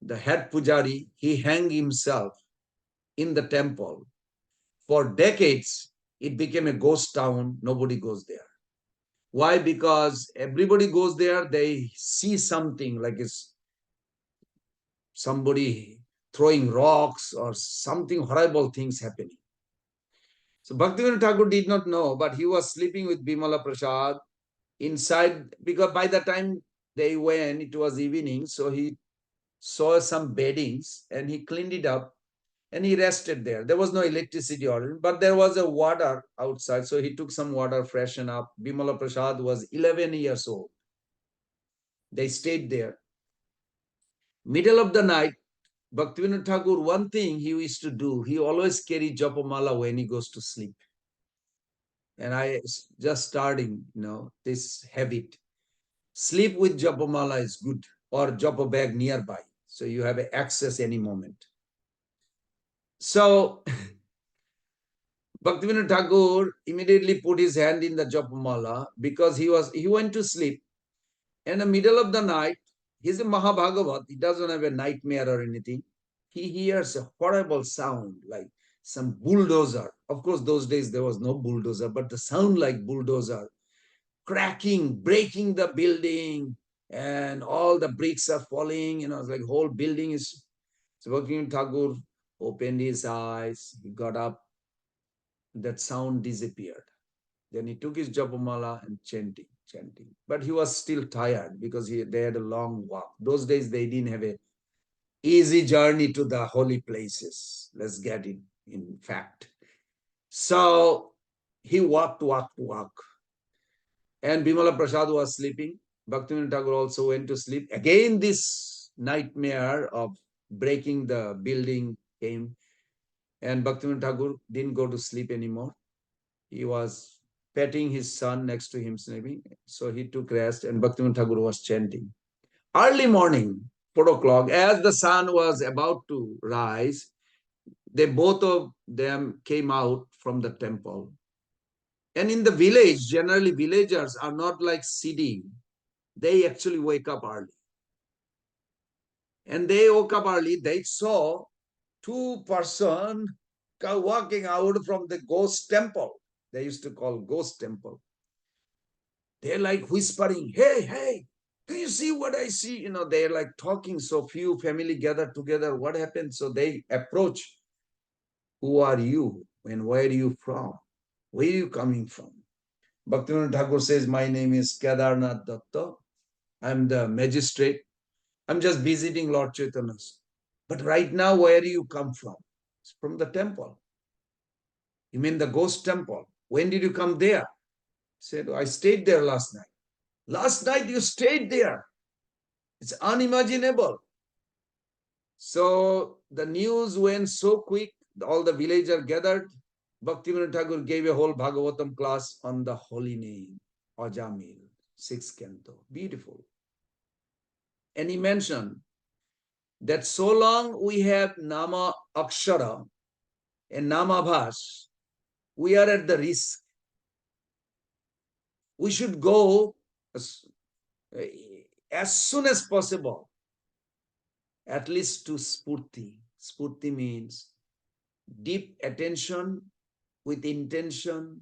The head pujari, he hanged himself in the temple. For decades, it became a ghost town. Nobody goes there. Why? Because everybody goes there, they see something like it's somebody throwing rocks or something horrible things happening. So Bhaktivinoda Thakur did not know, but he was sleeping with Bimala Prasad inside, because by the time they went, it was evening, so he saw some beddings and he cleaned it up and he rested there. There was no electricity or, but there was a water outside, so he took some water, freshen up. Bimala Prasad was 11 years old. They stayed there. Middle of the night, Bhaktivinoda Thakur, one thing he used to do, he always carry Japamala when he goes to sleep. And I just starting, this habit. Sleep with Japamala is good, or Japa bag nearby, so you have access any moment. So Bhaktivinoda Thakur immediately put his hand in the Japamala because he went to sleep. In the middle of the night, he's a Mahabhagavat, he doesn't have a nightmare or anything. He hears a horrible sound like some bulldozer. Of course, those days there was no bulldozer, but the sound like bulldozer, cracking, breaking the building, and all the bricks are falling. It's like whole building is. So Bhaktivinoda Thakur opened his eyes, he got up, that sound disappeared. Then he took his Japamala and chanting. But he was still tired because they had a long walk. Those days they didn't have a easy journey to the holy places. Let's get it in fact. So he walked. And Bimala Prasad was sleeping. Bhaktivinoda Thakur also went to sleep. Again, this nightmare of breaking the building came. And Bhaktivinoda Thakur didn't go to sleep anymore. He was petting his son next to him sleeping. So he took rest and Bhaktivinoda Thakur was chanting. Early morning, 4 o'clock, as the sun was about to rise, both of them came out from the temple. And in the village, generally villagers are not like sitting. They actually wake up early. And they woke up early, they saw two persons walking out from the ghost temple. They used to call ghost temple. They're like whispering, hey, do you see what I see? They're like talking, so few family gathered together. What happened? So they approach. Who are you? And where are you from? Where are you coming from? Bhaktivinoda Thakur says, my name is Kedarnath Datta. I'm the magistrate. I'm just visiting Lord Chaitanya. But right now, where do you come from? It's from the temple. You mean the ghost temple? When did you come there? He said, I stayed there last night. Last night you stayed there. It's unimaginable. So the news went so quick, all the villagers gathered. Bhaktivinoda Thakur gave a whole Bhagavatam class on the holy name, Ajamil, 6th canto. Beautiful. And he mentioned that so long we have Nama Akshara and Nama Bhas, we are at the risk. We should go as soon as possible, at least to Spurti. Spurti means deep attention with intention,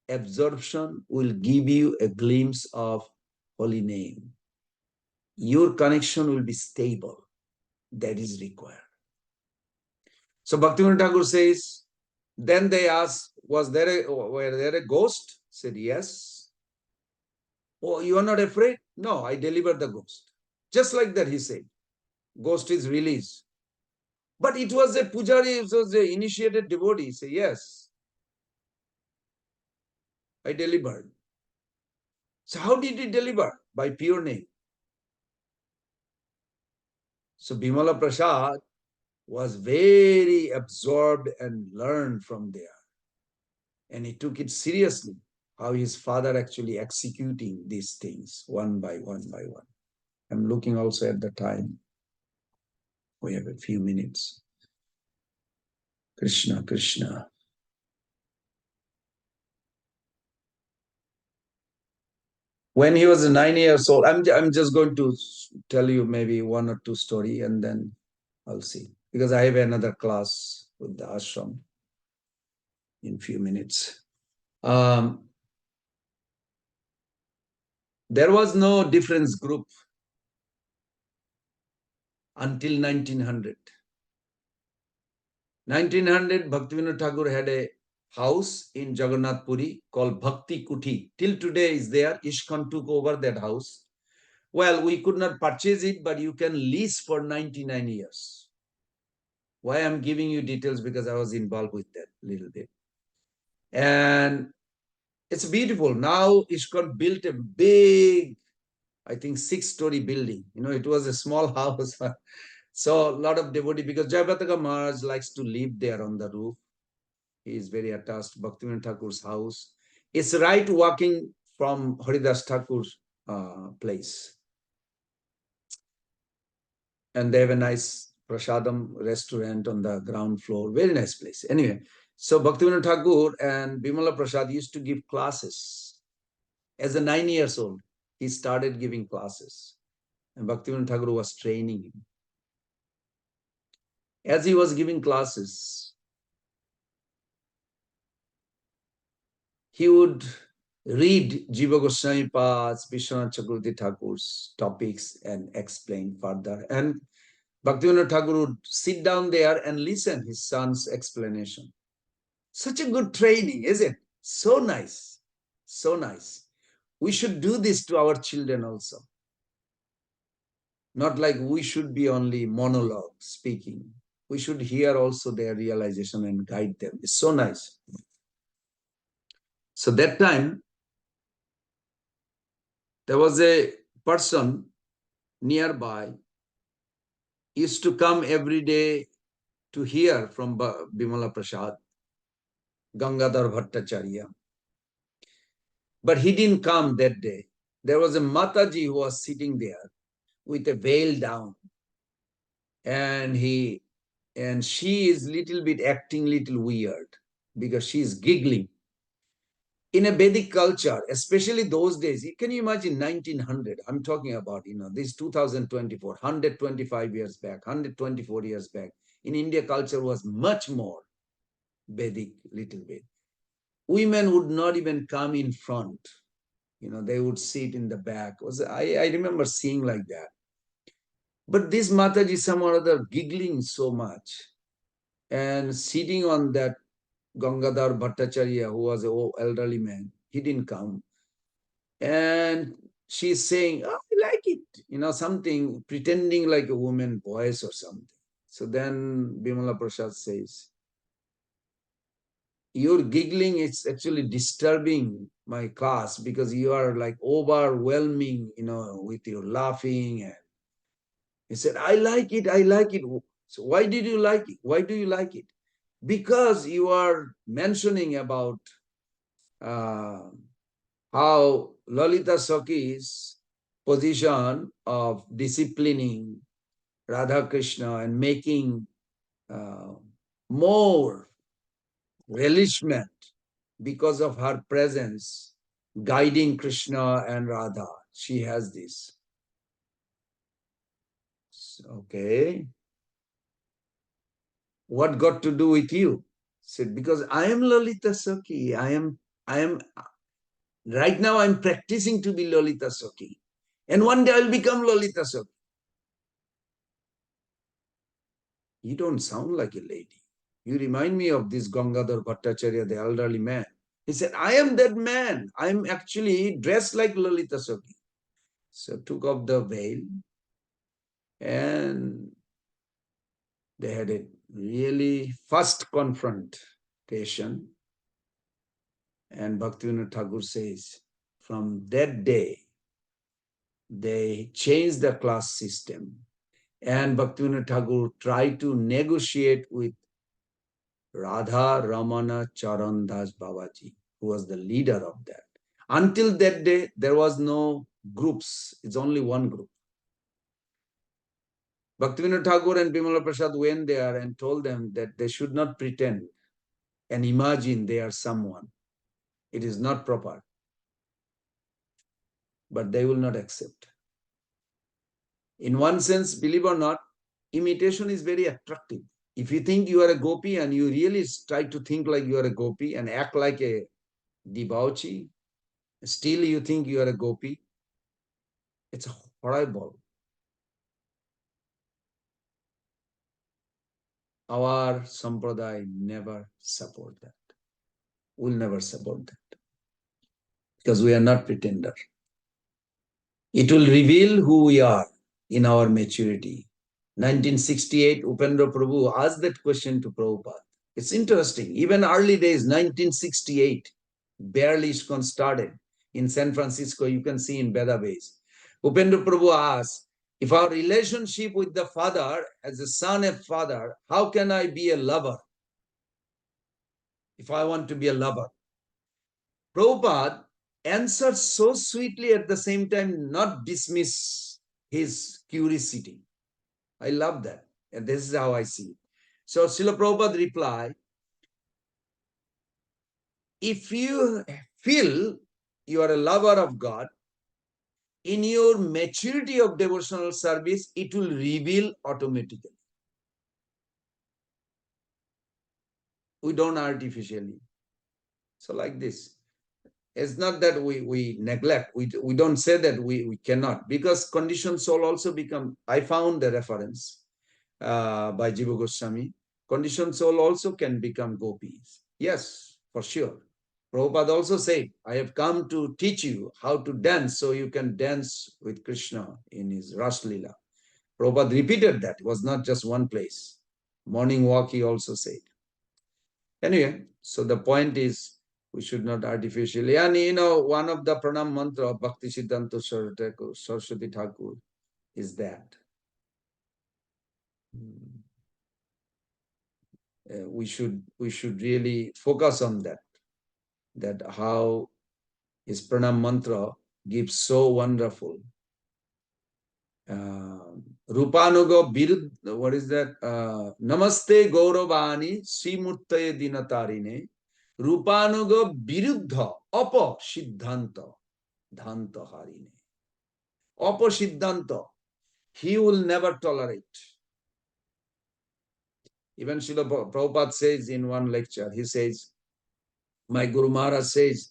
absorption will give you a glimpse of holy name. Your connection will be stable. That is required. So Bhaktivinoda Thakur says, then they asked, were there a ghost? Said, yes. Oh, you are not afraid? No, I delivered the ghost. Just like that, he said. Ghost is released. But it was a pujari, it was an initiated devotee. He said, yes, I delivered. So how did he deliver? By pure name. So Bimala Prasad was very absorbed and learned from there. And he took it seriously, how his father actually executing these things one by one by one. I'm looking also at the time. We have a few minutes. Krishna, Krishna. When he was 9 years old, I'm just going to tell you maybe one or two story and then I'll see. Because I have another class with the ashram in few minutes. There was no difference group until 1900. 1900, Bhaktivinoda Thakur had a house in Jagannath Puri called Bhakti Kuti. Till today is there. ISKCON took over that house. Well, we could not purchase it, but you can lease for 99 years. Why I'm giving you details? Because I was involved with that a little bit. And it's beautiful. Now ISKCON built a big, I think 6-story building. You know, it was a small house. So a lot of devotee, because Jayapataka Maharaj likes to live there on the roof. He is very attached to Bhaktivinoda Thakur's house. It's right walking from Haridas Thakur's place. And they have a nice prasadam restaurant on the ground floor. Very nice place. Anyway, so Bhaktivinoda Thakur and Bimala Prasad used to give classes. As a 9 years old, he started giving classes. And Bhaktivinoda Thakur was training him. As he was giving classes, he would read Jiva Goswami Paths, Vishwanath Chakravarti Thakur's topics and explain further. And Bhaktivinoda Thakur would sit down there and listen his son's explanation. Such a good training, is it? So nice. So nice. We should do this to our children also. Not like we should be only monologue speaking. We should hear also their realization and guide them. It's so nice. So that time, there was a person nearby, used to come every day to hear from Bimala Prasad, Gangadhar Bhattacharya. But he didn't come that day. There was a Mataji who was sitting there with a veil down. And she is little bit acting little weird because she is giggling. In a Vedic culture, especially those days, can you imagine 1900? I'm talking about, this 2024, 125 years back, 124 years back. In India, culture was much more Vedic, little bit. Women would not even come in front. They would sit in the back. I remember seeing like that. But this Mataji, some or other, giggling so much and sitting on that Gangadhar Bhattacharya, who was an elderly man, he didn't come. And she's saying, oh, I like it, something, pretending like a woman voice or something. So then Bimala Prasad says, your giggling is actually disturbing my class because you are like overwhelming, with your laughing. And he said, I like it. So why did you like it? Why do you like it? because you are mentioning about how Lalita Sakhi's position of disciplining Radha Krishna and making uh, more relishment because of her presence, guiding Krishna and Radha. She has this. Okay. What got to do with you? Said, because I am Lalita Sakhi. I am, right now I'm practicing to be Lalita Sakhi. And one day I'll become Lalita Sakhi. You don't sound like a lady. You remind me of this Gangadhar Bhattacharya, the elderly man. He said, I am that man. I'm actually dressed like Lalita Sakhi. So took off the veil and they had a really first confrontation. And Bhaktivinoda Thakur says, from that day, they changed the class system. And Bhaktivinoda Thakur tried to negotiate with Radha Ramana Charan Das Babaji, who was the leader of that. Until that day, there was no groups. It's only one group. Bhaktivinoda Thakur and Bimala Prasad went there and told them that they should not pretend and imagine they are someone. It is not proper. But they will not accept. In one sense, believe or not, imitation is very attractive. If you think you are a gopi and you really try to think like you are a gopi and act like a debauchee, still you think you are a gopi, it's horrible. Our sampradaya never support that. Will never support that. Because we are not pretender. It will reveal who we are in our maturity. 1968, Upendra Prabhu asked that question to Prabhupada. It's interesting. Even early days, 1968, barely ISKCON started in San Francisco. You can see in Beda Base. Upendra Prabhu asked, if our relationship with the father, as a son of father, how can I be a lover? If I want to be a lover. Prabhupada answered so sweetly at the same time, not dismiss his curiosity. I love that. And this is how I see it. So Srila Prabhupada replied, if you feel you are a lover of God, in your maturity of devotional service, it will reveal automatically. We don't artificially. So like this. It's not that we neglect. We don't say that we cannot. Because conditioned soul also become, I found the reference by Jiva Goswami. Conditioned soul also can become gopis. Yes, for sure. Prabhupada also said, I have come to teach you how to dance so you can dance with Krishna in his Ras Leela. Prabhupada repeated that. It was not just one place. Morning walk, he also said. Anyway, so the point is, we should not artificially. And you know, one of the pranam mantra of Bhakti Siddhanta Saraswati Thakura is that. We should really focus on that. That how his pranam mantra gives so wonderful. Rupanuga Birud, what is that? Namaste Gauravani Srimurtaye Dinatarine Rupanuga Biruddha Apa Siddhanta Dhanta Harine. Apa Siddhanta. He will never tolerate. Even Srila Prabhupada says in one lecture, he says, my Guru Maharaj says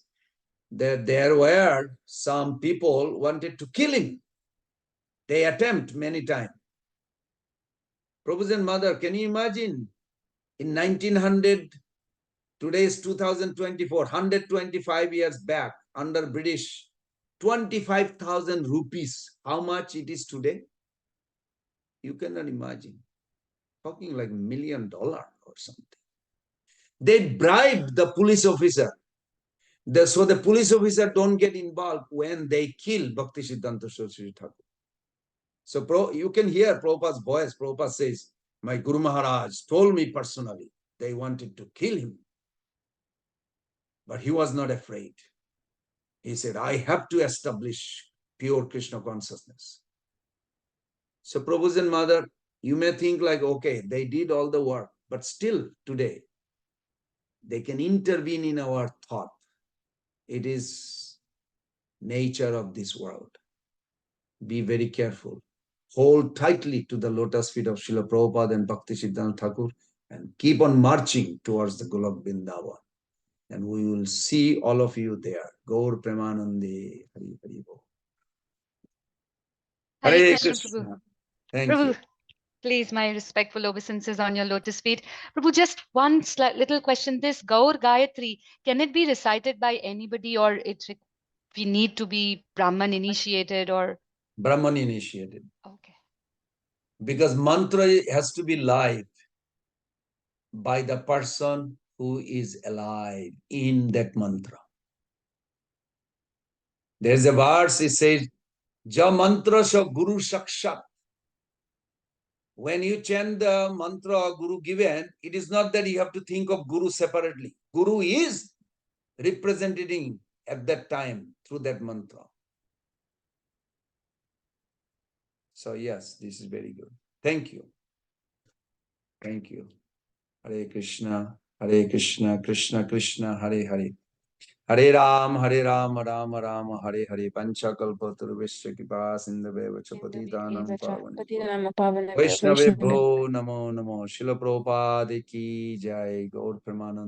that there were some people wanted to kill him. They attempt many times. Prabhu's and mother, can you imagine? In 1900, today is 2024, 125 years back, under British, 25,000 rupees. How much it is today? You cannot imagine. Talking like $1 million or something. They bribed the police officer. So the police officer don't get involved when they kill Bhakti Siddhanta Saraswati Thakura. So you can hear Prabhupada's voice. Prabhupada says, my Guru Maharaj told me personally. They wanted to kill him. But he was not afraid. He said, I have to establish pure Krishna consciousness. So Prabhu's and Mother, you may think like, okay, they did all the work, but still today, they can intervene in our thought. It is nature of this world. Be very careful. Hold tightly to the lotus feet of Srila Prabhupada and Bhakti Siddhanta Thakur and keep on marching towards the Golok Vrindavan. And we will see all of you there. Gaur Premanande. Hari Hari Bo. Hare Hare Krishna, Krishna. Prabhu. Thank you. Prabhu, please, my respectful obeisances on your lotus feet. Prabhu, just one little question. This Gaur Gayatri, can it be recited by anybody, or we need to be Brahman initiated, or? Brahman initiated. Okay. Because mantra has to be live by the person who is alive in that mantra. There's a verse, it says, Ja mantra sha guru sakshat. When you chant the mantra or Guru given, it is not that you have to think of Guru separately. Guru is representing at that time through that mantra. So yes, this is very good. Thank you. Thank you. Hare Krishna, Krishna Krishna, Hare Hare. Hare Ram, Ram Ram, Hare Hare. Pancha kalpa turvishya kipa sindhave chapatitanam pavane. Vaishnave bho namo namo. Srila Prabhupada ki jai. Gaur Premanand.